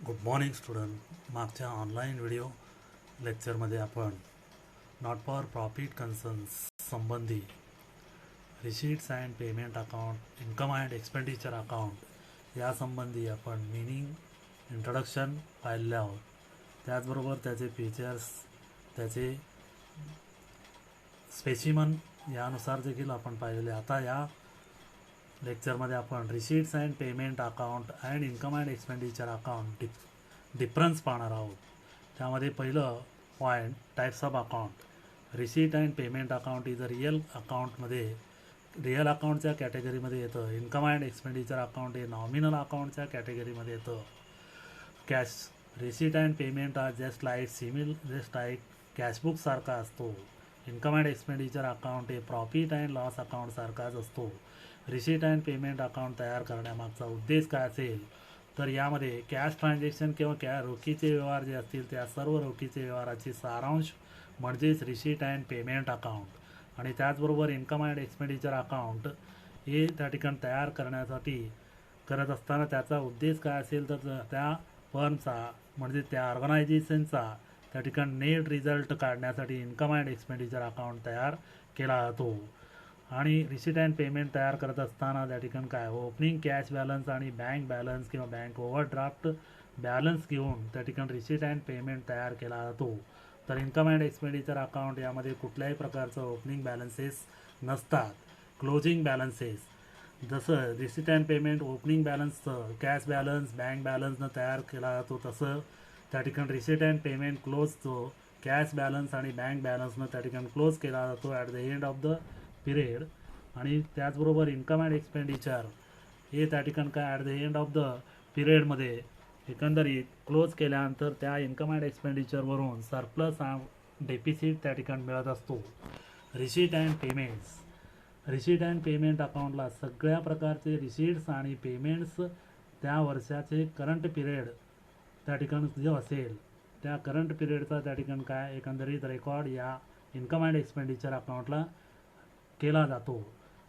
Good morning student. मागच्या online video लेक्चरमध्ये आपण नॉट फॉर प्रॉफिट कन्सर्न्स संबंधी receipts and payment account, income and expenditure account यासंबंधी आपण मिनिंग इंट्रोडक्शन पाहिलेले आहोत. त्याचबरोबर त्याचे फीचर्स, त्याचे स्पेसिमन यानुसार देखील आपण पाहिलेले. आता या लेक्चरमध्ये आपण receipts and payment account and income and expenditure account difference पाहणार आहोत. त्यामध्ये पहिलं point, types of account. Receipt and payment account is a real अकाउंटमध्ये, रिअल अकाउंटच्या कॅटेगरीमध्ये येतं. इन्कम अँड एक्सपेंडिचर अकाउंट हे नॉमिनल अकाउंटच्या कॅटेगरीमध्ये येतं. Cash receipt and payment are just like cashbook सारखा असतो. इन्कम अँड एक्सपेंडिचर अकाउंट हे प्रॉफिट अँड लॉस अकाउंट सारखाच असतो. रिसीट अँड पेमेंट अकाउंट तयार करण्यामागचा उद्देश काय असेल तर यामध्ये कॅश ट्रान्झॅक्शन किंवा रोखीचे व्यवहार जे असतील त्या सर्व रोखीचे व्यवहाराची सारांश म्हणजेच रिसीट अँड पेमेंट अकाउंट. आणि त्याचबरोबर इन्कम अँड एक्सपेंडिचर अकाउंट हे त्या ठिकाणी तयार करण्यासाठी करत असताना त्याचा उद्देश काय असेल तर त्या फर्मचा म्हणजे त्या ऑर्गनायझेशनचा त्या ठिकाणी नेट रिझल्ट काढण्यासाठी इन्कम अँड एक्सपेंडिचर अकाउंट तयार केला जातो. आणि रिसीट अँड पेमेंट तयार करत असताना त्या ठिकाणी काय, ओपनिंग कॅश बॅलन्स आणि बँक बॅलन्स किंवा बँक ओव्हरड्राफ्ट बॅलन्स घेऊन त्या ठिकाणी रिसीट अँड पेमेंट तयार केला जातो. तर इन्कम अँड एक्सपेंडिचर अकाउंट यामध्ये कुठल्याही प्रकारचं ओपनिंग बॅलन्सेस नसतात, क्लोजिंग बॅलन्सेस. जसं रिसीट अँड पेमेंट ओपनिंग बॅलन्सचं कॅश बॅलन्स बँक बॅलन्सनं तयार केला जातो, तसं त्या ठिकाणी रिसीट अँड पेमेंट क्लोजचं कॅश बॅलन्स आणि बँक बॅलन्सनं त्या ठिकाणी क्लोज केला जातो at the end of the period. आणि त्याचबरोबर इन्कम अँड एक्सपेंडिचर हे त्या ठिकाणी काय at the end of the पिरियडमध्ये एकंदरीत क्लोज केल्यानंतर त्या इन्कम अँड एक्सपेंडिचरवरून सरप्लस डेफिसिट त्या ठिकाणी मिळत असतो. Receipt and payments. Receipt and payment अकाउंटला सगळ्या प्रकारचे रिसीट्स आणि पेमेंट्स त्या वर्षाचे करंट पिरियड त्या ठिकाणी जो असेल त्या करंट पिरियडचा त्या ठिकाणी काय एकंदरीत रेकॉर्ड या इन्कम अँड एक्सपेंडिचर अकाउंटला केला जातो.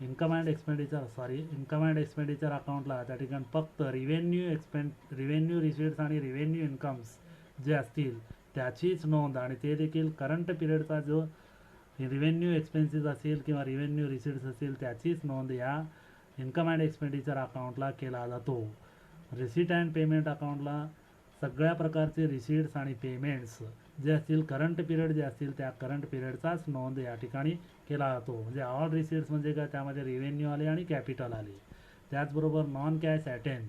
इन्कम अँड एक्सपेंडिचर अकाउंटला त्या ठिकाणी फक्त रिव्हेन्यू रिसीट्स आणि रिव्हेन्यू इन्कम्स जे असतील त्याचीच नोंद आणि ते देखील करंट पिरियडचा जो रिव्हेन्यू एक्सपेन्सेस असेल किंवा रिव्हेन्यू रिसीट्स असेल त्याचीच नोंद या इन्कम अँड एक्सपेंडिचर अकाउंटला केला जातो. रिसीट अँड पेमेंट अकाउंटला सगळ्या प्रकारचे रिसीट्स आणि पेमेंट्स जे असतील करंट पिरियड जे असतील त्या करंट पिरियडचाच नोंद या ठिकाणी केला जातो. म्हणजे ऑल रिसीट्स म्हणजे काय, त्यामध्ये रिव्हेन्यू आले आणि कॅपिटल आले. त्याचबरोबर non cash item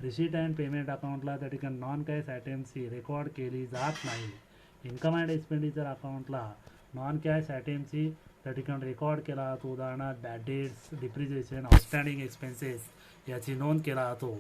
receipt and payment अकाउंटला त्या ठिकाणी नॉन कॅश आयटेमची रेकॉर्ड केली जात नाही. इन्कम अँड एक्सपेंडिचर अकाउंटला नॉन कॅश आयटेमची त्या ठिकाणी रेकॉर्ड केला जातो. उदाहरणार्थ bad debts, depreciation, outstanding expenses याची नोंद केला जातो.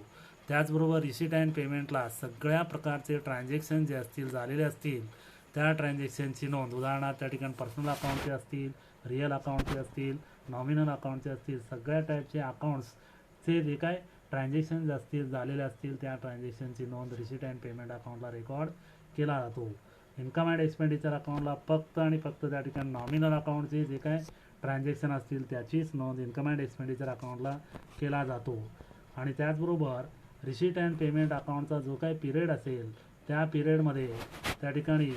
त्याचबरोबर रिसीट अँड पेमेंटला सगळ्या प्रकारचे ट्रान्झॅक्शन जे असतील झालेले असतील त्या ट्रान्झॅक्शनची नोंद, उदाहरणार्थ त्या ठिकाणी पर्सनल अकाउंटचे असतील, रिअल अकाउंटचे असतील, नॉमिनल अकाउंटचे असतील, सगळ्या टाईपचे अकाउंट्सचे जे काय ट्रान्झॅक्शन असतील झालेले असतील त्या ट्रान्झॅक्शनची नोंद रिसीट अँड पेमेंट अकाउंटला रेकॉर्ड केला जातो. इन्कम अँड एक्सपेंडिचर अकाउंटला फक्त आणि फक्त त्या ठिकाणी नॉमिनल अकाउंटचे जे काय ट्रान्झॅक्शन असतील त्याचीच नोंद इन्कम अँड एक्सपेंडिचर अकाउंटला केला जातो. आणि त्याचबरोबर रिसीट अँड पेमेंट अकाउंटचा जो काही पिरियड असेल त्या पिरियडमध्ये त्या ठिकाणी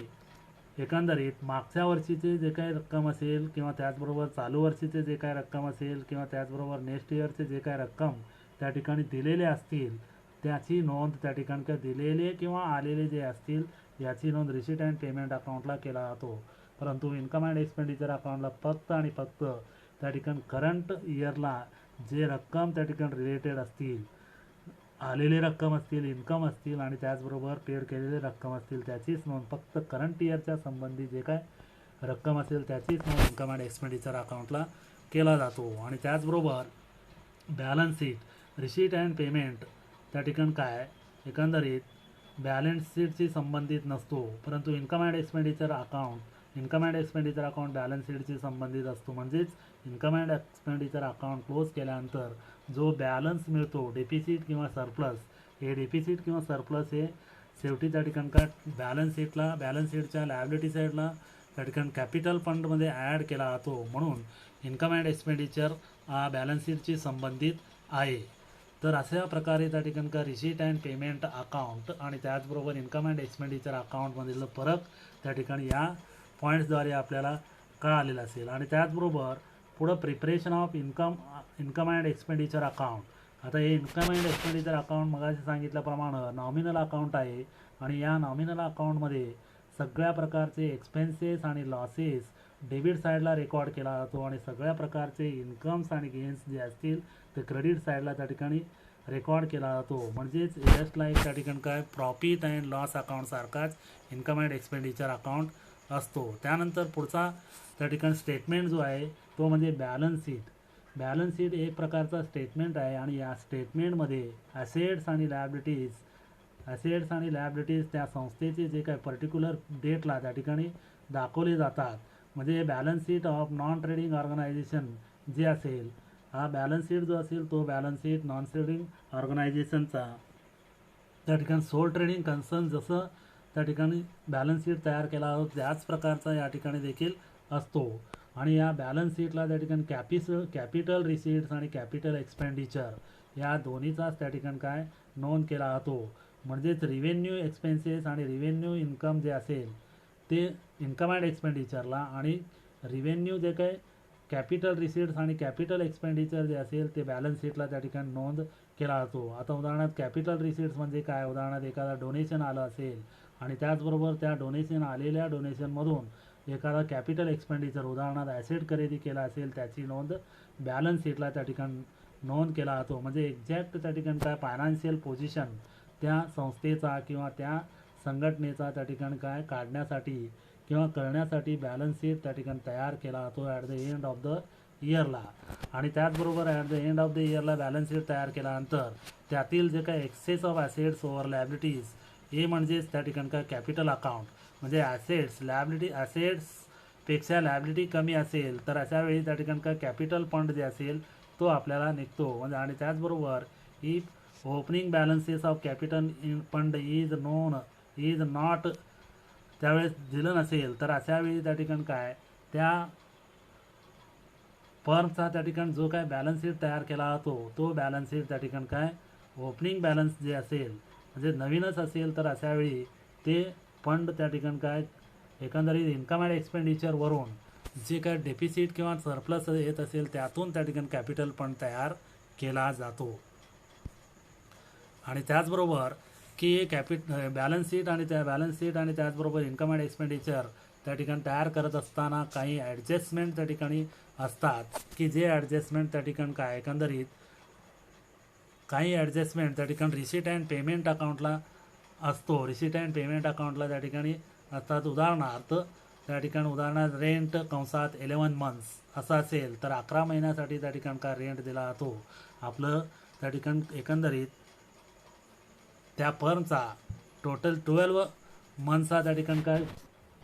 एकंदरीत मागच्या वर्षीचे जे काही रक्कम असेल किंवा त्याचबरोबर चालू वर्षीचे जे काही रक्कम असेल किंवा त्याचबरोबर नेक्स्ट इयरचे जे काही रक्कम त्या ठिकाणी दिलेले असतील त्याची नोंद त्या ठिकाणी काय दिलेले किंवा आलेले जे असतील याची नोंद रिसीट अँड पेमेंट अकाउंटला केला जातो. परंतु इन्कम अँड एक्सपेंडिचर अकाउंटला फक्त आणि फक्त त्या ठिकाणी करंट इयरला जे रक्कम त्या ठिकाणी रिलेटेड असतील, आलेले रक्कम असतील, इन्कम असतील आणि त्याचबरोबर पेड केलेले रक्कम असतील त्याचीच नोंद फक्त करंट इयरच्या संबंधी जे काय रक्कम असेल त्याचीच नोंद इन्कम अँड एक्सपेंडिचर अकाउंटला केला जातो. आणि त्याचबरोबर balance sheet receipt and payment त्या ठिकाणी काय एकंदरीत बॅलन्स शीटशी संबंधित नसतो, परंतु income and expenditure account balance शीटशी संबंधित असतो. म्हणजेच income and expenditure account close केल्यानंतर जो बॅलन्स मिळतो डेफिसिट किंवा सरप्लस, हे डेफिसिट किंवा सरप्लस हे शेवटी त्या ठिकाणी काय बॅलन्स शीटच्या लायबिलिटी साईडला त्या ठिकाणी कॅपिटल फंडमध्ये ॲड केला जातो. म्हणून इन्कम अँड एक्सपेंडिचर बॅलन्स शीटशी संबंधित आहे. तर अशा प्रकारे त्या ठिकाणी का रिसीट अँड पेमेंट अकाउंट आणि त्याचबरोबर इन्कम अँड एक्सपेंडिचर अकाउंटमधील फरक त्या ठिकाणी या पॉईंट्सद्वारे आपल्याला कळालेला असेल. आणि त्याचबरोबर पुढं preparation of income and expenditure account. आता हे इन्कम अँड एक्सपेंडिचर अकाउंट मगाशी सांगितल्याप्रमाणे नॉमिनल अकाउंट आहे आणि या नॉमिनल अकाउंटमध्ये सगळ्या प्रकारचे एक्सपेन्सेस आणि लॉसेस डेबिट साईडला रेकॉर्ड केला जातो आणि सगळ्या प्रकारचे इन्कम्स आणि गेन्स जे असतील ते क्रेडिट साईडला त्या ठिकाणी रेकॉर्ड केला जातो. म्हणजेच जस्ट लाईक त्या ठिकाणी काय प्रॉफिट अँड लॉस अकाउंट सारखाच इन्कम अँड एक्सपेंडिचर अकाउंट असतो. त्यानंतर पुढचा त्या ठिकाणी स्टेटमेंट जो आहे तो म्हणजे बॅलन्स शीट. बॅलन्स शीट एक प्रकारचा स्टेटमेंट आहे आणि या स्टेटमेंटमध्ये ॲसेट्स आणि लायबिलिटीज त्या संस्थेचे जे काही पर्टिक्युलर डेटला त्या ठिकाणी दाखवले जातात. म्हणजे balance sheet of non trading organisation जे असेल, हा बॅलन्स शीट जो असेल तो बॅलन्स शीट नॉन ट्रेडिंग ऑर्गनायझेशनचा त्या ठिकाणी सोल ट्रेडिंग कन्सर्न जसं त्या ठिकाणी बॅलन्स शीट तयार केला जातो त्याच प्रकारचा या ठिकाणी देखील असतो. आणि या बॅलन्स शीटला त्या ठिकाणी कॅपिटल रिसीट्स आणि कॅपिटल एक्सपेंडिचर या दोन्हीचाच त्या ठिकाणी काय नोंद केला जातो. म्हणजेच रिव्हेन्यू एक्सपेन्सेस आणि रिव्हेन्यू इन्कम जे असेल ते इन्कम अँड एक्सपेंडिचरला आणि रिव्हेन्यू जे काही कॅपिटल रिसीट्स आणि कॅपिटल एक्सपेंडिचर जे असेल ते बॅलन्स शीटला त्या ठिकाणी नोंद केला जातो. आता उदाहरणार्थ कॅपिटल रिसीट्स म्हणजे काय, उदाहरणार्थ एखादा डोनेशन आलं असेल आणि त्याचबरोबर त्या आलेल्या डोनेशनमधून एखादा कॅपिटल एक्सपेंडिचर उदाहरणार्थ ॲसेट खरेदी केला असेल त्याची नोंद बॅलन्स शीटला त्या ठिकाणी नोंद केला जातो. म्हणजे एक्झॅक्ट त्या ठिकाणी काय फायनान्शियल पोझिशन त्या संस्थेचा किंवा त्या संघटनेचा त्या ठिकाणी काय काढण्यासाठी किंवा करण्यासाठी बॅलन्स शीट त्या ठिकाणी तयार केला जातो at the end of the इयरला. आणि त्याचबरोबर at the end of the इयरला बॅलन्स शीट तयार केल्यानंतर त्यातील जे काही excess of assets over liabilities हे म्हणजेच त्या ठिकाणी काय कॅपिटल अकाउंट म्हणजे ॲसेट्सपेक्षा लायबिलिटी कमी असेल तर अशा वेळी त्या ठिकाणी काय कॅपिटल फंड जे असेल तो आपल्याला निघतो. म्हणजे आणि त्याचबरोबर if opening balances of capital fund is not त्यावेळेस दिलं नसेल तर अशा वेळी त्या ठिकाणी काय त्या फर्मचा त्या ठिकाणी जो काय बॅलन्स शीट तयार केला जातो तो बॅलन्स शीट त्या ठिकाणी काय ओपनिंग बॅलन्स जे असेल म्हणजे नवीनच असेल तर अशा वेळी ते फंड त्या ठिकाणी काय एकंदरीत इन्कम अँड एक्सपेंडिचरवरून जे काय डेफिसिट किंवा सरप्लस येत असेल त्यातून त्या ठिकाणी कॅपिटल फंड तयार केला जातो. आणि त्याचबरोबर की बॅलन्स शीट आणि त्याचबरोबर इन्कम अँड एक्सपेंडिचर त्या ठिकाणी तयार करत असताना काही ॲडजस्टमेंट त्या ठिकाणी असतात की जे ॲडजस्टमेंट त्या ठिकाणी काय एकंदरीत काही ॲडजस्टमेंट त्या ठिकाणी रिसीट अँड पेमेंट अकाउंटला असतो. रिसीट अँड पेमेंट अकाउंटला त्या ठिकाणी असतात. उदाहरणार्थ रेंट कंसात 11 मंथ्स असं असेल तर 11 महिन्यासाठी त्या ठिकाणी काय रेंट दिला जातो. आपलं त्या ठिकाणी एकंदरीत त्या फर्मचा टोटल 12 मंथचा त्या ठिकाणी काय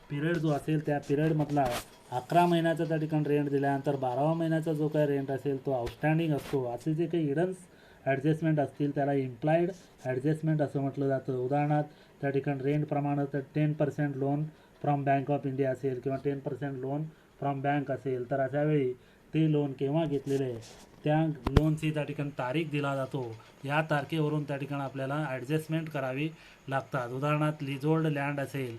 पिरियड जो असेल त्या पिरियडमधला 11 महिन्याचा त्या ठिकाणी रेंट दिल्यानंतर 12व्या महिन्याचा जो काही रेंट असेल तो आउटस्टँडिंग असतो. असे जे काही हिडन ॲडजस्टमेंट असतील त्याला इम्प्लाइड ॲडजस्टमेंट असं म्हटलं जातं. उदाहरणार्थ त्या ठिकाणी रेंटप्रमाणे तर 10% loan from bank of India असेल किंवा 10% लोन फ्रॉम बँक असेल तर अशा वेळी ते लोन केव्हा घेतलेले त्या लोनची त्या ठिकाणी तारीख दिला जातो. या तारखेवरून त्या ठिकाणी आपल्याला ॲडजस्टमेंट करावी लागतात. उदाहरणार्थ लिजोल्ड लँड असेल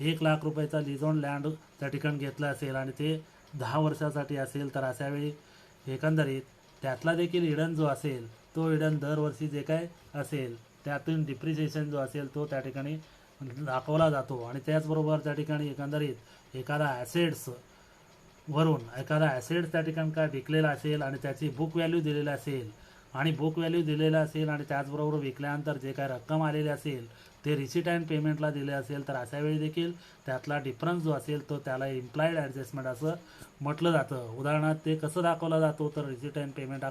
1 लाख रुपयाचा लिजोल्ड लँड त्या ठिकाणी घेतला असेल आणि ते 10 वर्षासाठी असेल तर अशा वेळी एकंदरीत त्यातला देखील हिडन जो असेल तो हिडन दरवर्षी जे काय असेल त्यातून डिप्रिसिएशन जो असेल तो त्या ठिकाणी दाखवला जातो. आणि त्याचबरोबर त्या ठिकाणी एकंदरीत एखादा ॲसेट्स त्या ठिकाणी काय विकलेला असेल आणि त्याची बुक व्हॅल्यू दिलेला असेल आणि त्याचबरोबर विकल्यानंतर जे काय रक्कम आलेली असेल ते रिसीट अँड पेमेंटला दिले असेल तर अशा वेळी देखील त्यातला डिफरन्स जो असेल तो त्याला इम्प्लाइड ॲडजस्टमेंट असं म्हटलं जातं. उदाहरणार्थ ते कसं दाखवलं जातो तर receipt and payment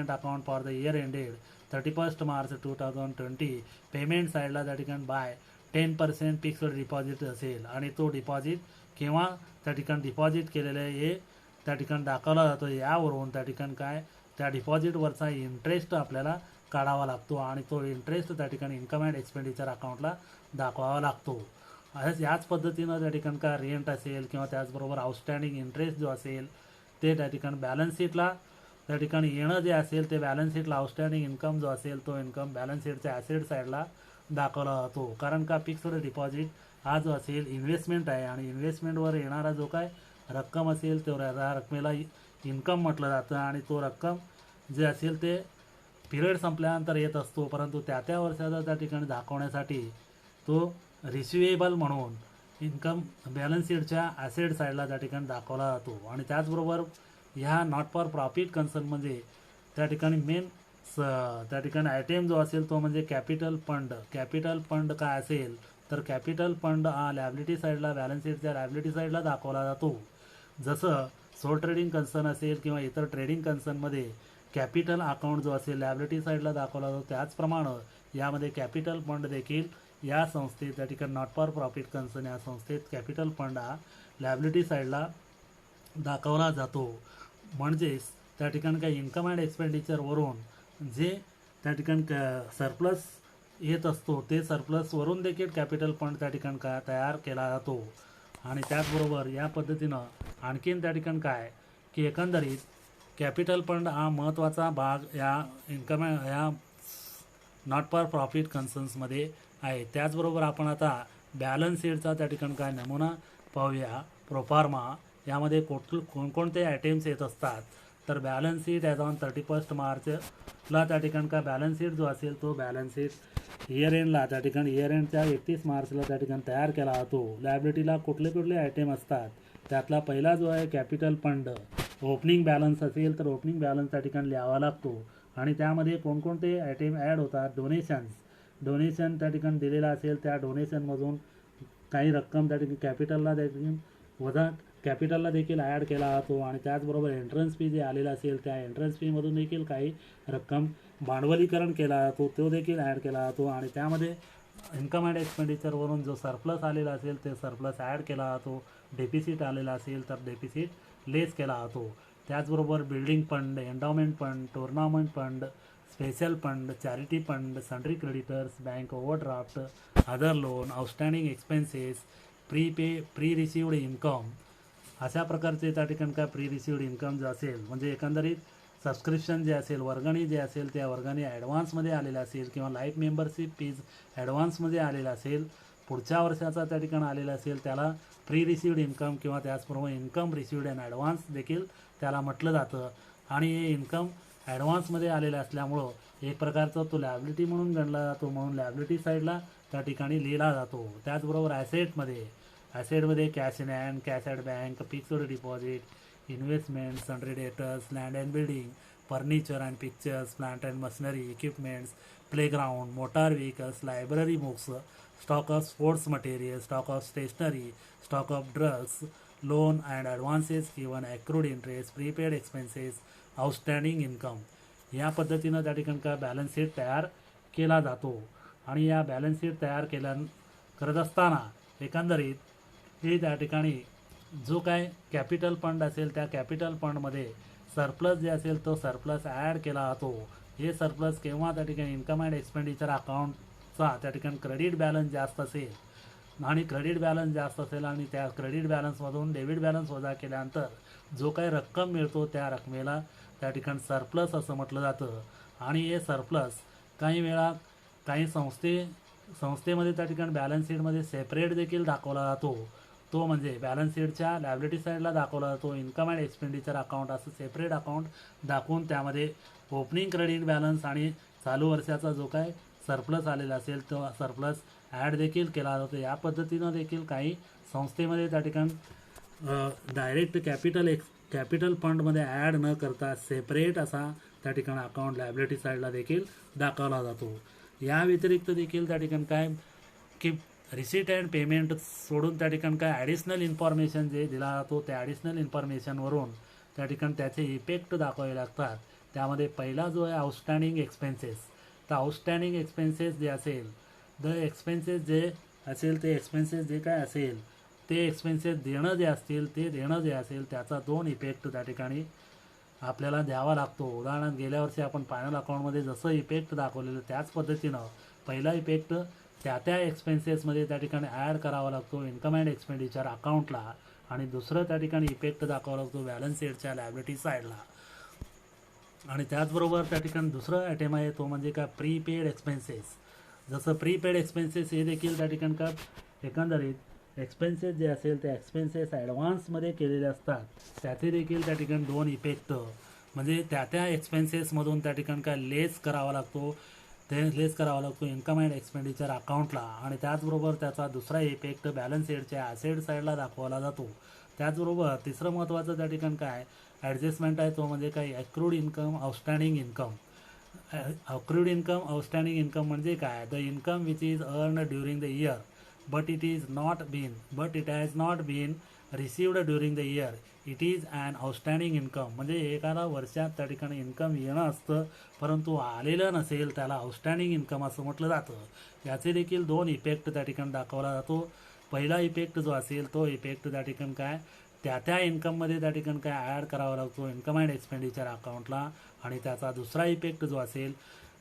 account for the year ended 31 March 2020 payment साईडला त्या ठिकाणी बाय 10% फिक्स्ड डिपॉझिट असेल आणि तो डिपॉझिट केव्हा त्या ठिकाणी डिपॉझिट केलेलं आहे हे त्या ठिकाणी दाखवला जातो. यावरून त्या ठिकाणी काय त्या डिपॉझिटवरचा इंटरेस्ट आपल्याला काढावा लागतो आणि तो इंटरेस्ट त्या ठिकाणी इन्कम अँड एक्सपेंडिचर अकाउंटला दाखवावा लागतो. याच पद्धतीनं त्या ठिकाणी काय रेंट असेल किंवा त्याचबरोबर आउटस्टँडिंग इंटरेस्ट जो असेल ते त्या ठिकाणी बॅलन्स शीटला त्या ठिकाणी येणं जे असेल ते बॅलन्स शीटला आउटस्टँडिंग इन्कम जो असेल तो इन्कम बॅलन्स शीटच्या ॲसेट साईडला दाखवला जातो. कारण का फिक्स्ड डिपॉझिट हा जो असेल इन्व्हेस्टमेंट आहे आणि इन्व्हेस्टमेंटवर येणारा जो काय रक्कम असेल तो त्या रकमेला इन्कम म्हटलं जातं आणि तो रक्कम जे असेल ते पिरियड संपल्यानंतर येत असतो, परंतु त्या वर्षाचा त्या ठिकाणी दाखवण्यासाठी तो रिसिवेबल म्हणून इन्कम बॅलन्स शीटच्या ॲसेट साईडला त्या ठिकाणी दाखवला जातो. आणि त्याचबरोबर ह्या नॉट फॉर प्रॉफिट कन्सर्न म्हणजे त्या ठिकाणी मेन त्या ठिकाणी आयटेम जो असेल तो म्हणजे कॅपिटल फंड. कॅपिटल फंड काय असेल तर कॅपिटल फंड हा लॅबिलिटी साईडला बॅलन्स शीटच्या लॅबिलिटी साईडला दाखवला जातो. जसं सोल ट्रेडिंग कन्सर्न असेल किंवा इतर ट्रेडिंग कन्सर्नमध्ये कॅपिटल अकाउंट जो असेल लॅबिलिटी साईडला दाखवला जातो, त्याचप्रमाणे यामध्ये कॅपिटल फंड देखील या संस्थेत त्या ठिकाणी नॉट फॉर प्रॉफिट कन्सर्न या संस्थेत कॅपिटल फंड हा लॅबिलिटी साईडला दाखवला जातो. म्हणजेच त्या ठिकाणी काही इन्कम अँड एक्सपेंडिचरवरून जे त्या ठिकाणी सरप्लस येत असतो ते सरप्लसवरून देखील कॅपिटल फंड त्या ठिकाणी तयार केला जातो. आणि त्याचबरोबर या पद्धतीनं आणखीन त्या ठिकाणी काय की एकंदरीत कॅपिटल फंड हा महत्त्वाचा भाग या इन्कम या नॉट फॉर प्रॉफिट कन्सर्न्समध्ये आहे. त्याचबरोबर आपण आता बॅलन्स शीटचा त्या ठिकाणी काय नमुना पाहूया. प्रोफार्मा यामध्ये कोणकोणते आयटेम्स येत असतात तर बॅलन्स शीट ॲज ऑन 31 मार्चला त्या ठिकाणी काय बॅलन्स शीट जो असेल तो बॅलन्स शीट इयर एंडला त्या ठिकाणी इयर एंडच्या 31 मार्चला त्या ठिकाणी तयार केला जातो. लायबिलिटीला कुठले आयटेम असतात त्यातला पहिला जो आहे कॅपिटल फंड. ओपनिंग बॅलन्स असेल तर ओपनिंग बॅलन्स त्या ठिकाणी लिहावा लागतो आणि त्यामध्ये कोणकोणते आयटेम ॲड होतात. डोनेशन त्या ठिकाणी दिलेला असेल त्या डोनेशनमधून काही रक्कम त्या ठिकाणी कॅपिटलला देखील वजा कॅपिटलला देखील ॲड केला जातो आणि त्याचबरोबर एंट्रन्स फी जे आलेला असेल त्या एंट्रन्स फीमधून देखील काही रक्कम भांडवलीकरण केला जातो तो देखील ॲड केला जातो. आणि त्यामध्ये इन्कम अँड एक्सपेंडिचरवरून जो सरप्लस आलेला असेल ते सरप्लस ॲड केला जातो. डेफिसिट आलेला असेल तर डेफिसिट लेस केला जातो. त्याचबरोबर building fund, endowment fund, tournament fund, special fund, charity fund, sundry creditors, bank overdraft, other loan, outstanding expenses, pre received income अशा प्रकारचे त्या ठिकाणी काय प्री रिसिव्ड इन्कम जे असेल म्हणजे एकंदरीत सबस्क्रिप्शन जे असेल वर्गणी जे असेल त्या वर्गणी ॲडव्हान्समध्ये आलेल्या असेल किंवा लाईफ मेंबरशिप फीज ॲडव्हान्समध्ये आलेला असेल पुढच्या वर्षाचा त्या ठिकाणी आलेला असेल त्याला प्री रिसिव्ड इन्कम किंवा त्याचप्रमाणे इन्कम रिसिव्ड ॲन ॲडव्हान्स देखील त्याला म्हटलं जातं. आणि हे इन्कम ॲडव्हान्समध्ये आलेलं असल्यामुळं एक प्रकारचा तो लॅबिलिटी म्हणून गणला जातो म्हणून लॅबिलिटी साईडला त्या ठिकाणी लिहिला जातो. त्याचबरोबर ॲसेटमध्ये cash in hand, cash at bank, fixed deposit, investment, sundry debtors, land and building, furniture and pictures, plant and machinery, equipments, playground, motor vehicles, library books, stock of sports material, stock of stationery, stock of drugs, loan and advances given, accrued interest, prepaid expenses, outstanding income या पद्धतीनं त्या ठिकाणी का balance sheet तयार केला जातो. आणि या बॅलन्स शीट तयार करत असताना एकंदरीत हे त्या ठिकाणी जो काय कॅपिटल फंड असेल त्या कॅपिटल फंडमध्ये सरप्लस जे असेल तो सरप्लस ॲड केला जातो. हे सरप्लस केव्हा त्या ठिकाणी इन्कम अँड एक्सपेंडिचर अकाउंटचा त्या ठिकाणी क्रेडिट बॅलन्स जास्त असेल आणि क्रेडिट बॅलन्स जास्त असेल आणि त्या क्रेडिट बॅलन्समधून डेबिट बॅलन्स वजा केल्यानंतर जो काही रक्कम मिळतो त्या रकमेला त्या ठिकाणी सरप्लस असं म्हटलं जातं. आणि हे सरप्लस काही वेळा काही संस्थेमध्ये त्या ठिकाणी बॅलन्स शीटमध्ये सेपरेट देखील दाखवला जातो. तो म्हणजे बॅलन्स शीटच्या लायबिलिटी साईडला दाखवला जातो. इन्कम अँड एक्सपेंडिचर अकाउंट असं सेपरेट अकाउंट दाखवून त्यामध्ये ओपनिंग क्रेडिट बॅलन्स आणि चालू वर्षाचा जो काय सरप्लस आलेला असेल तो सरप्लस ॲड देखील केला जातो. या पद्धतीनं देखील काही संस्थेमध्ये त्या ठिकाणी डायरेक्ट कॅपिटल फंडमध्ये ॲड न करता सेपरेट असा त्या ठिकाणी अकाउंट लायबिलिटी साईडला देखील दाखवला जातो. या व्यतिरिक्त देखील त्या ठिकाणी काय की रिसीट अँड पेमेंट सोडून त्या ठिकाणी काय ॲडिशनल इन्फॉर्मेशन जे दिला जातो त्या ॲडिशनल इन्फॉर्मेशनवरून त्या ठिकाणी त्याचे इफेक्ट दाखवावे लागतात. त्यामध्ये पहिला जो आहे आउटस्टँडिंग एक्सपेन्सेस. तर आउटस्टँडिंग एक्सपेन्सेस जे असेल ते एक्सपेन्सेस जे काय असेल ते एक्सपेन्सेस देणं जे असेल त्याचा 2 इफेक्ट त्या ठिकाणी आपल्याला द्यावा लागतो. उदाहरणार्थ गेल्या वर्षी आपण फायनल अकाउंटमध्ये जसं इफेक्ट दाखवलेलं त्याच पद्धतीनं पहिला इफेक्ट त्या एक्सपेन्सेसमध्ये त्या ठिकाणी ॲड करावा लागतो इन्कम अँड एक्सपेंडिचर अकाउंटला आणि दुसरं त्या ठिकाणी इफेक्ट दाखवावा लागतो बॅलन्स शीटच्या लायबिलिटी साईडला. आणि त्याचबरोबर त्या ठिकाणी दुसरं आयटम आहे तो म्हणजे काय प्रीपेड एक्सपेन्सेस. जसं प्रीपेड एक्सपेन्सेस हे देखील त्या ठिकाणी का एकंदरीत एक्सपेन्सेस जे असेल ते एक्सपेन्सेस ॲडव्हान्समध्ये केलेले असतात, त्याचे देखील त्या ठिकाणी दोन इफेक्ट म्हणजे त्या एक्सपेन्सेसमधून त्या ठिकाणी काय लेस करावा लागतो, ते लेस करावा लागतो इन्कम अँड एक्सपेंडिचर अकाउंटला. आणि त्याचबरोबर त्याचा दुसरा इफेक्ट बॅलन्स शीटच्या ॲसेट साईडला दाखवला जातो. त्याचबरोबर तिसरं महत्त्वाचं त्या ठिकाणी काय ॲडजस्टमेंट आहे तो म्हणजे काय accrued income outstanding income. Accrued income outstanding income म्हणजे काय the income which is earn during the year but it has not been received during the year it is an outstanding income. म्हणजे एखादा वर्षात त्या ठिकाणी इन्कम येणं असतं परंतु आलेलं नसेल त्याला आउटस्टँडिंग इन्कम असं म्हटलं जातं. याचे देखील दोन इफेक्ट त्या ठिकाणी दाखवला जातो. पहिला इफेक्ट जो असेल तो इफेक्ट त्या ठिकाणी काय त्या इन्कममध्ये त्या ठिकाणी काय ॲड करावा लागतो इन्कम अँड एक्सपेंडिचर अकाउंटला. आणि त्याचा दुसरा इफेक्ट जो असेल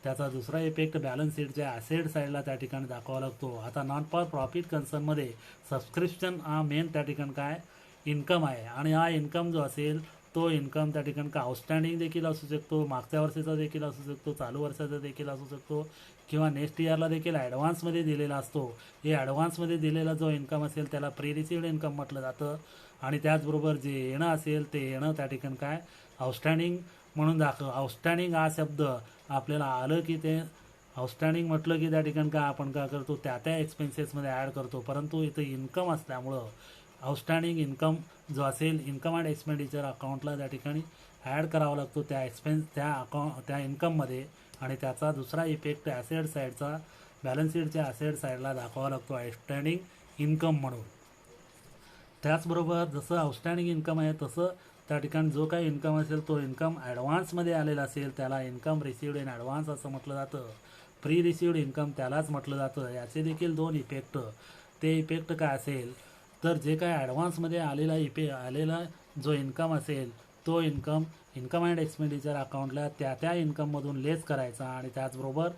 त्याचा दुसरा इफेक्ट बॅलन्स शीटच्या ॲसेट साईडला त्या ठिकाणी दाखवावा लागतो. आता नॉन फॉर प्रॉफिट कन्सर्नमध्ये सबस्क्रिप्शन हा मेन त्या ठिकाणी काय इन्कम आहे. आणि हा इन्कम जो असेल तो इन्कम त्या ठिकाणी का आउटस्टँडिंग देखील असू शकतो, मागच्या वर्षाचा देखील असू शकतो, चालू वर्षाचा देखील असू शकतो किंवा नेक्स्ट इयरला देखील ॲडव्हान्समध्ये दिलेला असतो. हे ॲडव्हान्समध्ये दिलेला जो इन्कम असेल त्याला प्री रिसिव्ड इन्कम म्हटलं जातं. आणि त्याचबरोबर जे येणं असेल ते येणं त्या ठिकाणी काय आउटस्टँडिंग म्हणून आउटस्टँडिंग हा शब्द आपल्याला आलं की ते आउटस्टँडिंग म्हटलं की त्या ठिकाणी काय आपण काय करतो त्या एक्सपेन्सेसमध्ये ॲड करतो. परंतु इथं इन्कम असल्यामुळं आउटस्टँडिंग इन्कम जो असेल इन्कम अँड एक्सपेंडिचर अकाउंटला त्या ठिकाणी ॲड करावा लागतो त्या इन्कममध्ये. आणि त्याचा दुसरा इफेक्ट ॲसेट साईडचा बॅलन्स शीटच्या ॲसेट साईडला दाखवावा लागतो आउटस्टँडिंग इन्कम म्हणून. त्याचबरोबर जसं आउटस्टँडिंग इन्कम आहे तसं त्या ठिकाणी जो काही इन्कम असेल तो इन्कम ॲडव्हान्समध्ये आलेला असेल त्याला इन्कम रिसिव्ड इन ॲडव्हान्स असं म्हटलं जातं. प्री रिसिव्ड इन्कम त्यालाच म्हटलं जातं. याचे देखील दोन इफेक्ट. ते इफेक्ट काय असेल तर जे काय ॲडव्हान्समध्ये आलेला जो इन्कम असेल तो इन्कम अँड एक्सपेंडिचर अकाउंटला त्या इन्कममधून लेस करायचा. आणि त्याचबरोबर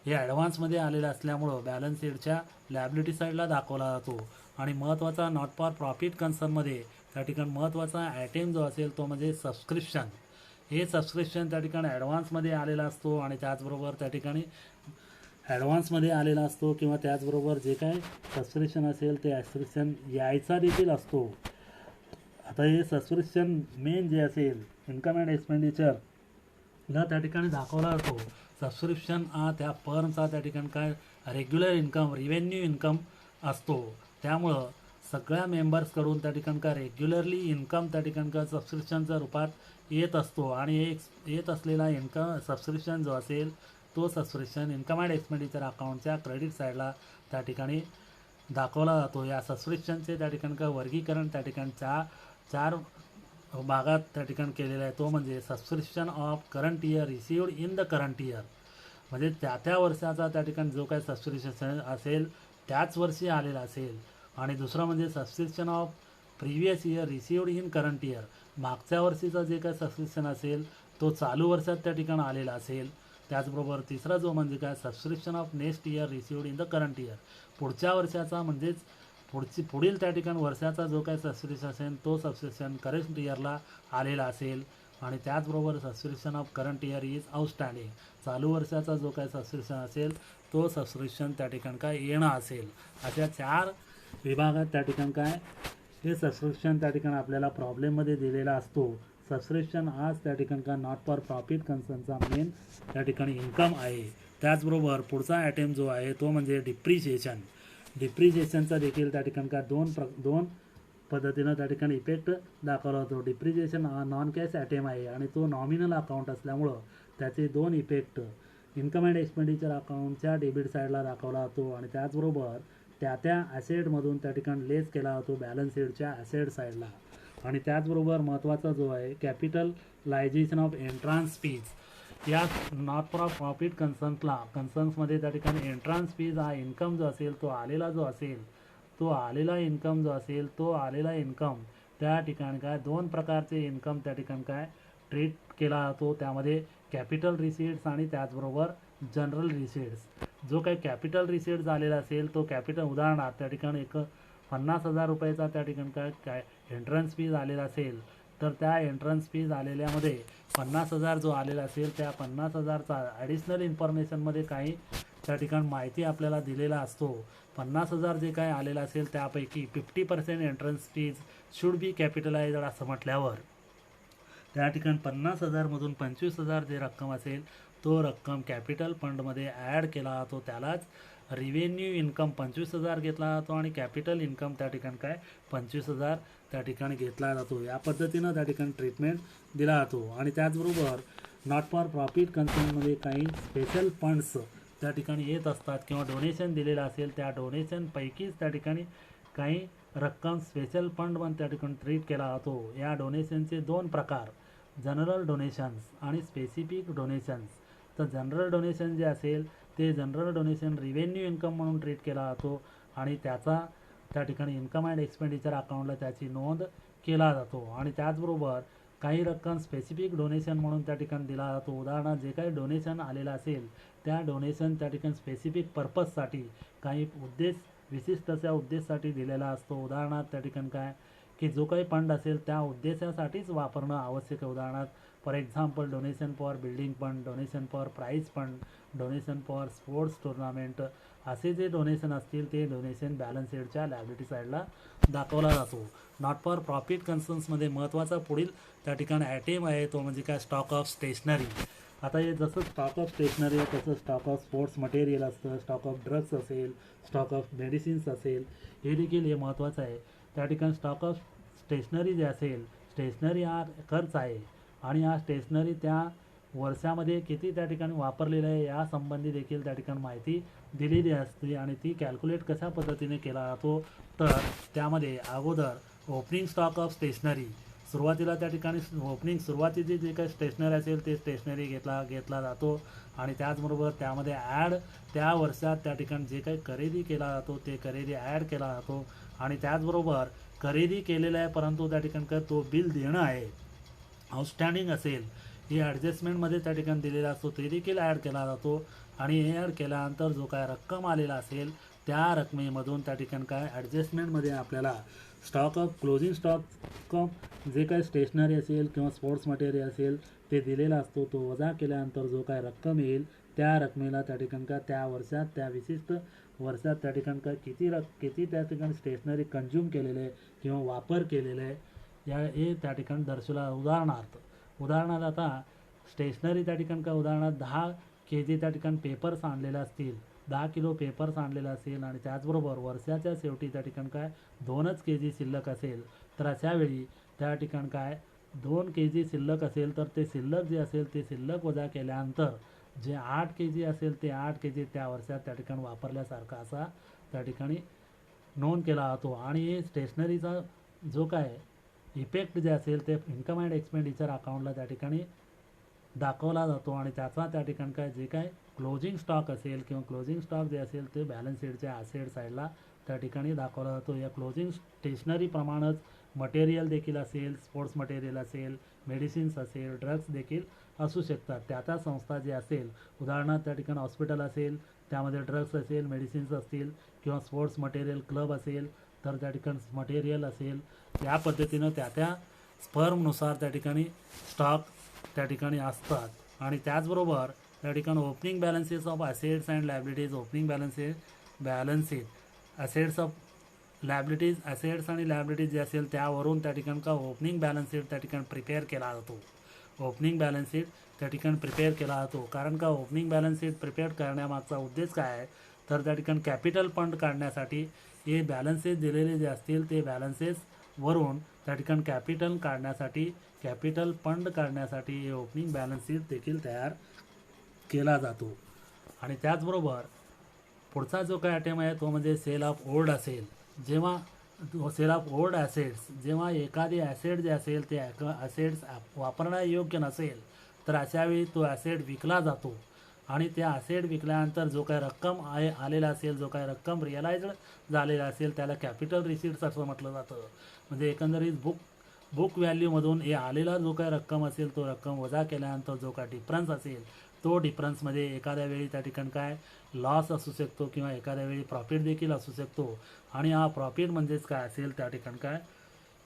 हे ॲडव्हान्समध्ये आलेलं असल्यामुळं बॅलन्स शीटच्या लॅबिलिटी साईडला दाखवला जातो. आणि महत्त्वाचा नॉट फॉर प्रॉफिट कन्सर्नमध्ये त्या ठिकाणी महत्त्वाचा आयटेम जो असेल तो म्हणजे सबस्क्रिप्शन. हे सबस्क्रिप्शन त्या ठिकाणी ॲडव्हान्समध्ये आलेला असतो आणि त्याचबरोबर त्या ठिकाणी ॲडव्हान्समध्ये आलेला असतो किंवा त्याचबरोबर जे काय सबस्क्रिप्शन असेल ते सबस्क्रिप्शन यायचा देखील असतो. आता हे सबस्क्रिप्शन मेन जे असेल इन्कम अँड एक्सपेंडिचर ला त्या ठिकाणी दाखवला जातो. सबस्क्रिप्शन हा त्या फर्मचा त्या ठिकाणी काय रेग्युलर इन्कम रिव्हेन्यू इन्कम असतो. त्यामुळं सगळ्या मेंबर्सकडून त्या ठिकाणी का रेग्युलरली इन्कम त्या ठिकाणी का सबस्क्रिप्शनच्या रूपात येत असतो. आणि येत असलेला इन्कम सबस्क्रिप्शन जो असेल तो सबस्क्रिप्शन इन्कम अँड एक्सपेंडिचर अकाउंटच्या क्रेडिट साईडला त्या ठिकाणी दाखवला जातो. या सबस्क्रिप्शनचे त्या ठिकाणी का वर्गीकरण त्या ठिकाणी चार भागात त्या ठिकाणी केलेलं आहे. तो म्हणजे subscription of current year received in the current year म्हणजे त्या वर्षाचा त्या ठिकाणी जो काही सबस्क्रिप्शन असेल त्याच वर्षी आलेला असेल. आणि दुसरं म्हणजे subscription of previous year received in current year मागच्या वर्षीचा जे काही सबस्क्रिप्शन असेल तो चालू वर्षात त्या ठिकाणी आलेला असेल. त्याचबरोबर तिसरा जो म्हणजे काय subscription of next year received in the current year पुढच्या वर्षाचा म्हणजेच पुढील त्या ठिकाणी वर्षाचा जो काही सबस्क्रिप्शन असेल तो सबस्क्रिप्शन करंट इयरला आलेला असेल. आणि त्याचबरोबर subscription of current year is outstanding चालू वर्षाचा जो काही सबस्क्रिप्शन असेल तो सबस्क्रिप्शन त्या ठिकाणी काय येणं असेल. अशा चार विभागात त्या ठिकाणी काय हे सबस्क्रिप्शन त्या ठिकाणी आपल्याला प्रॉब्लेममध्ये दिलेला असतो. सबस्क्रिप्शन आज त्या ठिकाणी का नॉट फॉर प्रॉफिट कन्सर्नचा मेन त्या ठिकाणी इन्कम आहे. त्याचबरोबर पुढचा आयटेम जो आहे तो म्हणजे डिप्रिशिएशनचा देखील त्या ठिकाणी का दोन पद्धतीनं त्या ठिकाणी इफेक्ट दाखवला होतो. डिप्रिशिएशन हा नॉन कॅश आयटेम आहे आणि तो नॉमिनल अकाउंट असल्यामुळं त्याचे दोन इफेक्ट इन्कम अँड एक्सपेंडिचर अकाउंटच्या डेबिट साईडला दाखवला जातो. आणि त्याचबरोबर त्या ॲसेटमधून त्या ठिकाणी लेस केला जातो बॅलन्स शीटच्या ॲसेट साईडला. आणि त्याचबरोबर महत्त्वाचा जो आहे कॅपिटलायझेशन ऑफ एंट्रान्स फीज या नॉट फॉर प्रॉफिट कन्सर्न्समध्ये त्या ठिकाणी एंट्रान्स फीज हा इन्कम जो असेल तो आलेला इन्कम त्या ठिकाणी काय दोन प्रकारचे इन्कम त्या ठिकाणी काय ट्रीट केला जातो. त्यामध्ये कॅपिटल रिसीट्स आणि त्याचबरोबर जनरल रिसीट्स. जो काही कॅपिटल रिसीट्स आलेला असेल तो कॅपिटल उदाहरणार्थ त्या ठिकाणी 50,000 रुपयाचा त्या ठिकाणी काय एंट्रन्स फीज आलेला असेल तर त्या एंट्रन्स फीज आलेल्यामध्ये 50,000 जो आलेला असेल त्या 50,000चा ॲडिशनल इन्फॉर्मेशनमध्ये काही त्या ठिकाणी माहिती आपल्याला दिलेला असतो. 50,000 जे काही आलेलं असेल त्यापैकी 50% एंट्रन्स फीज शुड बी कॅपिटलाइज्ड असं म्हटल्यावर त्या ठिकाणी 50,000मधून 25,000 जे रक्कम असेल तो रक्कम कॅपिटल फंडमध्ये ॲड केला जातो. त्यालाच रिव्हेन्यू इन्कम 25,000 घेतला जातो आणि कॅपिटल इन्कम त्या ठिकाणी काय 25,000 त्या ठिकाणी घेतला जातो. या पद्धतीनं त्या ठिकाणी ट्रीटमेंट दिला जातो. आणि त्याचबरोबर नॉट फॉर प्रॉफिट कन्सर्नमध्ये काही स्पेशल फंड्स त्या ठिकाणी येत असतात किंवा डोनेशन दिलेलं असेल त्या डोनेशनपैकीच त्या ठिकाणी काही रक्कम स्पेशल फंड म्हणून त्या ठिकाणी ट्रीट केला जातो. या डोनेशनचे 2 प्रकार, जनरल डोनेशन्स आणि स्पेसिफिक डोनेशन्स. तर जनरल डोनेशन जे असेल ते जनरल डोनेशन रिव्हेन्यू इन्कम म्हणून ट्रीट केला जातो आणि त्याचा त्या ठिकाणी इन्कम अँड एक्सपेंडिचर अकाउंटला त्याची नोंद केला जातो. आणि त्याचबरोबर काही रक्कम स्पेसिफिक डोनेशन म्हणून त्या ठिकाणी दिला जातो. उदाहरणार्थ जे काही डोनेशन आलेलं असेल त्या डोनेशन त्या ठिकाणी स्पेसिफिक पर्पजसाठी काही उद्देश विशिष्ट अशा उद्देशासाठी दिलेला असतो. उदाहरणार्थ त्या ठिकाणी काय की जो काही फंड असेल त्या उद्देशासाठीच वापरणं आवश्यक आहे. उदाहरणार्थ for example donation for building fund, donation for prize fund, donation for sports tournament असे जे डोनेशन असतील ते डोनेशन बॅलन्स शीटच्या लायबिलिटी साईडला दाखवला जातो. नॉट फॉर प्रॉफिट कन्सर्न्समध्ये महत्त्वाचा पुढील त्या ठिकाणी आयटेम आहे तो म्हणजे काय स्टॉक ऑफ स्टेशनरी. आता हे जसं स्टॉक ऑफ स्टेशनरी आहे तसं स्टॉक ऑफ स्पोर्ट्स मटेरियल असतं, स्टॉक ऑफ ड्रग्स असेल, स्टॉक ऑफ मेडिसिन्स असेल, हे देखील हे महत्त्वाचं आहे. त्या ठिकाणी स्टॉक ऑफ स्टेशनरी जे असेल, स्टेशनरी हा खर्च आहे आणि हा स्टेशनरी त्या वर्षामध्ये किती त्या ठिकाणी वापरलेलं आहे या संबंधी देखील त्या ठिकाणी माहिती दिलेली असते आणि ती कॅल्क्युलेट कशा पद्धतीने केला जातो. तर त्यामध्ये अगोदर ओपनिंग स्टॉक ऑफ स्टेशनरी, सुरुवातीला त्या ठिकाणी सुरुवातीची जे काही स्टेशनरी असेल ते स्टेशनरी घेतला जातो आणि त्याचबरोबर त्यामध्ये ॲड त्या वर्षात त्या ठिकाणी जे काही खरेदी केला जातो ते खरेदी ॲड केला जातो आणि त्याचबरोबर खरेदी केलेलं आहे परंतु त्या ठिकाणी काय तो बिल देणं आहे आउटस्टँडिंग असेल हे ॲडजस्टमेंटमध्ये त्या ठिकाणी दिलेला असतो ते देखील ॲड केला जातो. आणि हे ॲड केल्यानंतर जो काय रक्कम आलेला असेल त्या रकमेमधून त्या ठिकाणी काय ॲडजस्टमेंटमध्ये आपल्याला stock of closing stock of जे काय स्टेशनरी असेल किंवा स्पोर्ट्स मटेरियल असेल ते दिलेला असतो. तो वजा केल्यानंतर जो काय रक्कम येईल त्या रकमेला त्या ठिकाणी काय त्या वर्षात त्या विशिष्ट वर्षात त्या ठिकाणी काय किती त्या ठिकाणी स्टेशनरी कंझ्युम केलेलं आहे किंवा वापर केलेलं आहे या हे त्या ठिकाणी दर्शवला. उदाहरणार्थ आता स्टेशनरी त्या ठिकाणी काय उदाहरणार्थ 10 kg त्या ठिकाणी पेपर्स आणलेले असतील, 10 किलो पेपर्स आणलेला असेल आणि त्याचबरोबर वर्षाच्या शेवटी त्या ठिकाणी काय 2च kg शिल्लक असेल तर अशा वेळी त्या ठिकाणी काय 2 kg शिल्लक असेल तर ते शिल्लक जे असेल ते शिल्लक वजा केल्यानंतर जे 8 kg असेल ते 8 kg त्या वर्षात त्या ठिकाणी वापरल्यासारखा असा त्या ठिकाणी नोंद केला जातो. आणि स्टेशनरीचा जो काय इफेक्ट जे असेल ते इन्कम अँड एक्सपेंडिचर अकाउंटला त्या ठिकाणी दाखवला जातो आणि त्याचा त्या ठिकाणी काय जे काय क्लोजिंग स्टॉक असेल किंवा क्लोजिंग स्टॉक जे असेल ते बॅलन्स शीटच्या ॲसेट साईडला त्या ठिकाणी दाखवला जातो. या क्लोजिंग स्टेशनरीप्रमाणेच मटेरियल देखील असेल, स्पोर्ट्स मटेरियल असेल, मेडिसिन्स असेल, ड्रग्स देखील असू शकतात. त्या संस्था जे असेल उदाहरणार्थ त्या ठिकाणी हॉस्पिटल असेल त्यामध्ये ड्रग्स असेल, मेडिसिन्स असतील किंवा स्पोर्ट्स मटेरियल क्लब असेल तर त्या ठिकाणी मटेरियल असेल. या पद्धतीनं त्या स्पर्मनुसार त्या ठिकाणी स्टॉक त्या ठिकाणी असतात. आणि त्याचबरोबर त्या ठिकाणी opening balances of assets and liabilities, opening balance sheet assets of liabilities, assets आणि लायबिलिटीज जे असेल त्यावरून त्या ठिकाणी का ओपनिंग बॅलन्स शीट त्या ठिकाणी प्रिपेअर केला जातो. ओपनिंग बॅलन्स शीट त्या ठिकाणी प्रिपेअर केला जातो. कारण का ओपनिंग बॅलन्स शीट प्रिपेअर करण्यामागचा उद्देश काय आहे तर त्या ठिकाणी कॅपिटल फंड काढण्यासाठी हे बॅलन्सेस दिलेले जे असतील ते बॅलन्सेस वरून त्या ठिकाणी कॅपिटल फंड काढण्यासाठी हे ओपनिंग बॅलन्स शीट देखील तयार केला जातो. आणि त्याचबरोबर पुढचा जो काय आयटम आहे तो म्हणजे सेल ऑफ ओल्ड असेल. जेव्हा सेल ऑफ ओल्ड ॲसेट्स, जेव्हा एखादी ॲसेट जे असेल ते ॲसेट्स वापरण्यायोग्य नसेल तर अशावेळी तो ॲसेट विकला जातो आणि त्या ॲसेट विकल्यानंतर जो काय रक्कम आलेला असेल, जो काय रक्कम रिअलाइज्ड झालेला असेल त्याला कॅपिटल रिसीट्स असं म्हटलं जातं. म्हणजे एकंदरीत बुक व्हॅल्यूमधून हे आलेला जो काय रक्कम असेल तो रक्कम वजा केल्यानंतर जो काय डिफरन्स असेल तो डिफरन्समध्ये एखाद्या वेळी त्या ठिकाणी काय लॉस असू शकतो किंवा एखाद्या वेळी प्रॉफिट देखील असू शकतो. आणि हा प्रॉफिट म्हणजेच काय असेल त्या ठिकाणी काय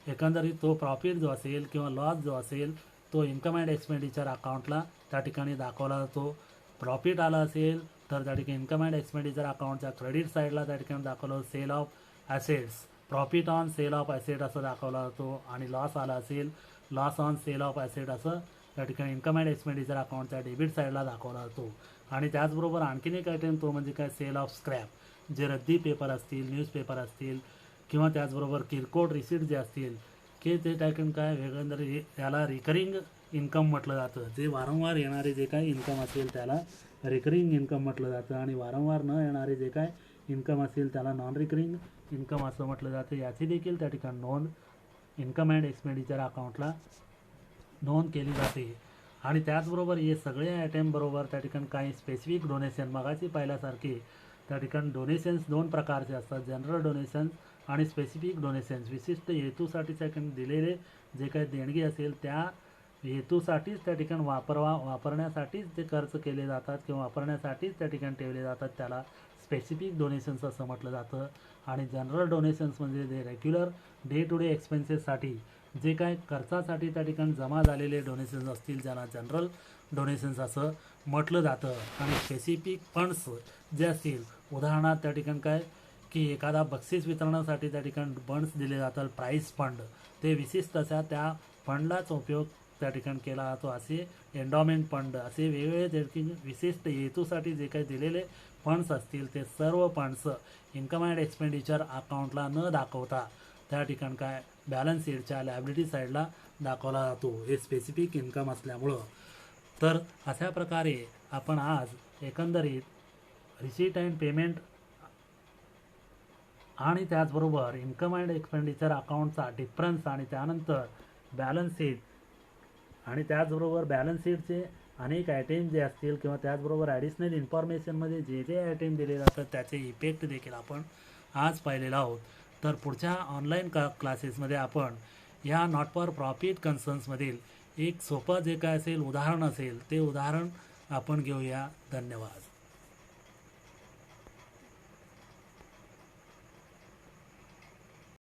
एकंदरीत तो प्रॉफिट जो असेल किंवा लॉस जो असेल तो इन्कम अँड एक्सपेंडिचर अकाउंटला त्या ठिकाणी दाखवला जातो. प्रॉफिट आला असेल तर त्या ठिकाणी इन्कम अँड एक्सपेंडिचर अकाउंटच्या क्रेडिट साईडला त्या ठिकाणी दाखवलं sale of assets, profit on sale of asset असं दाखवला जातो. आणि लॉस आला असेल loss on sale of asset असं त्या ठिकाणी इन्कम अँड एक्सपेंडिचर अकाउंटच्या डेबिट साईडला दाखवला जातो. आणि त्याचबरोबर आणखीन एक आयटम तो म्हणजे काय सेल ऑफ स्क्रॅप, जे रद्दी पेपर असतील, न्यूजपेपर असतील किंवा त्याचबरोबर किरकोळ रिसीट जे असतील की ते त्या ठिकाणी काय वेगळं याला रिकरिंग इन्कम म्हटलं जातं. जे वारंवार येणारे जे काय इन्कम असेल त्याला रिकरिंग इन्कम म्हटलं जातं आणि वारंवार न येणारे जे काय इन्कम असेल त्याला नॉन रिकरिंग इन्कम असं म्हटलं जातं. याची देखील त्या ठिकाणी नोंद इन्कम अँड एक्सपेंडिचर अकाउंटला नोंद केली जाते. आणि त्याचबरोबर हे सगळे आयटम बरोबर त्या ठिकाणी काही स्पेसिफिक डोनेशन मगाशी पाहिल्यासारखे त्या ठिकाणी डोनेशन्स दोन प्रकारचे असतात, जनरल डोनेशन्स आणि स्पेसिफिक डोनेशन्स. विशिष्ट हेतूसाठी त्या ठिकाणी दिलेले जे काही देणगी असेल त्या हेतूसाठीच त्या ठिकाणी वापरण्यासाठीच ते खर्च केले जातात किंवा वापरण्यासाठीच त्या ठिकाणी ठेवले जातात, त्याला स्पेसिफिक डोनेशन्स असं म्हटलं जातं. आणि जनरल डोनेशन्स म्हणजे जे रेग्युलर डे टू डे एक्सपेन्सेससाठी जे काय खर्चासाठी त्या ठिकाणी जमा झालेले डोनेशन्स असतील ज्यांना जनरल डोनेशन्स असं म्हटलं जातं. आणि स्पेसिफिक फंड्स जे असतील उदाहरणार्थ त्या ठिकाणी काय की एखादा बक्षीस वितरणासाठी त्या ठिकाणी फंड्स दिले जातात, प्राईज फंड, ते विशिष्ट अशा त्या फंडलाच उपयोग त्या ठिकाणी केला जातो. असे एन्डॉमेंट फंड असे वेगवेगळे त्या ठिकाणी विशिष्ट हेतूसाठी जे काही दिलेले फंड्स असतील ते सर्व फंड्स इन्कम अँड एक्सपेंडिचर अकाउंटला न दाखवता त्या ठिकाणी काय बॅलन्स शीटच्या लायबिलिटी साईडला दाखवला जातो, हे स्पेसिफिक इन्कम असल्यामुळं. तर अशा प्रकारे आपण आज एकंदरीत रिसीट अँड पेमेंट आणि त्याचबरोबर इन्कम अँड एक्सपेंडिचर अकाउंटचा डिफरन्स आणि त्यानंतर बॅलन्स शीट आणि त्याचबरोबर बॅलन्स शीटचे अनेक आयटेम जे असतील किंवा त्याचबरोबर ॲडिशनल इन्फॉर्मेशनमध्ये जे जे आयटेम दिले जातात त्याचे इफेक्ट देखील आपण आज पाहिलेला आहोत. तर पुढच्या ऑनलाईन क्लासेसमध्ये आपण या नॉट फॉर प्रॉफिट कन्सर्न्समधील एक सोपं जे काय असेल उदाहरण असेल ते उदाहरण आपण घेऊया. धन्यवाद.